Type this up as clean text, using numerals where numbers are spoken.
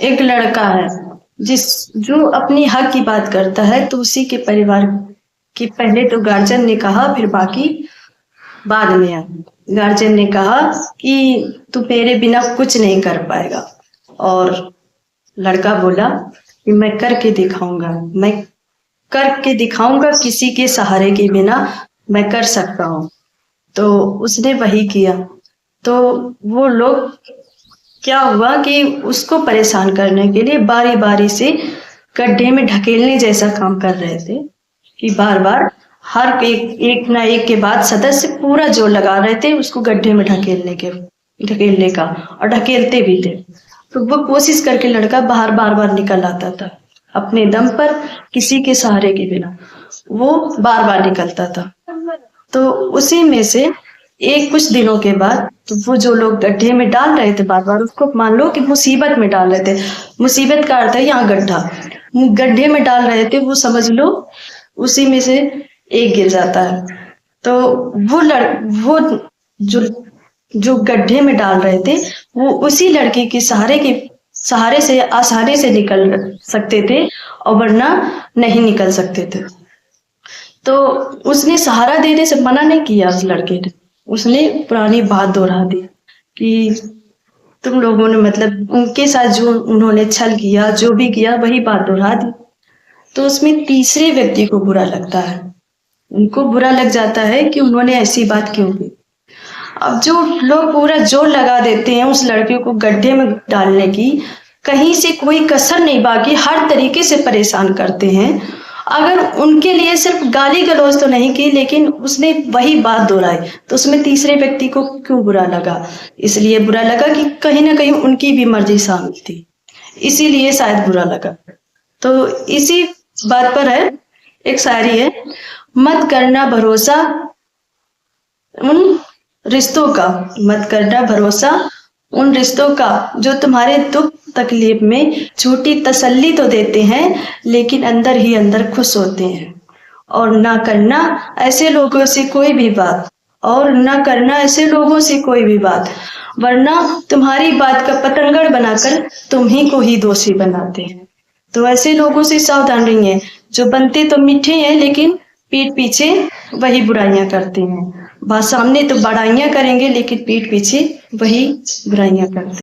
एक लड़का है जिस जो अपनी हक की बात करता है, तो उसी के परिवार की पहले तो गार्जियन ने कहा, फिर बाकी बाद में आया। गार्जियन ने कहा कि तू मेरे बिना कुछ नहीं कर पाएगा, और लड़का बोला कि मैं करके दिखाऊंगा, मैं करके दिखाऊंगा, किसी के सहारे के बिना मैं कर सकता हूँ। तो उसने वही किया। तो वो लोग, क्या हुआ कि उसको परेशान करने के लिए बारी बारी से गड्ढे में ढकेलने जैसा काम कर रहे थे, कि बार बार हर एक ना एक के बाद सदस्य पूरा जोर लगा रहे थे उसको गड्ढे में ढकेलने का, और ढकेलते भी थे। तो वो कोशिश करके लड़का बाहर बार बार निकल आता था, अपने दम पर, किसी के सहारे के बिना वो बार बार निकलता था। तो उसी में से एक कुछ दिनों के बाद, तो वो जो लोग गड्ढे में डाल रहे थे बार बार उसको, मान लो कि मुसीबत में डाल रहे थे, मुसीबत का अर्थ है यहाँ गड्ढा, गड्ढे में डाल रहे थे, वो समझ लो उसी में से एक गिर जाता है। तो वो जो जो गड्ढे में डाल रहे थे, वो उसी लड़के के सहारे से आसानी से निकल सकते थे, और वरना नहीं निकल सकते थे। तो उसने सहारा देने से मना नहीं किया उस लड़के ने, उसने पुरानी बात दोहरा दी कि तुम लोगों ने, मतलब उनके साथ जो उन्होंने छल किया, जो भी किया, वही बात दोहरा दी। तो उसमें तीसरे व्यक्ति को बुरा लगता है, उनको बुरा लग जाता है कि उन्होंने ऐसी बात क्यों की। अब जो लोग पूरा जोर लगा देते हैं उस लड़के को गड्ढे में डालने की, कहीं से कोई कसर नहीं बाकी, हर तरीके से परेशान करते हैं। अगर उनके लिए सिर्फ गाली गलौज तो नहीं की, लेकिन उसने वही बात दोहराई, तो उसमें तीसरे व्यक्ति को क्यों बुरा लगा? इसलिए बुरा लगा कि कहीं ना कहीं उनकी भी मर्जी शामिल थी, इसीलिए शायद बुरा लगा। तो इसी बात पर है, एक शायरी है, मत करना भरोसा उन रिश्तों का, मत करना भरोसा उन रिश्तों का जो तुम्हारे दुख तकलीफ में झूठी तसल्ली तो देते हैं, लेकिन अंदर ही अंदर खुश होते हैं। और ना करना ऐसे लोगों से कोई भी बात, और ना करना ऐसे लोगों से कोई भी बात, वरना तुम्हारी बात का पतंगड़ बनाकर तुम ही को ही दोषी बनाते हैं। तो ऐसे लोगों से सावधान रहिए, जो बनते तो मीठे हैं लेकिन पीठ पीछे वही बुराइयां करते हैं। सामने तो बड़ाइयां करेंगे, लेकिन पीठ पीछे वही बुराइयां करते हैं।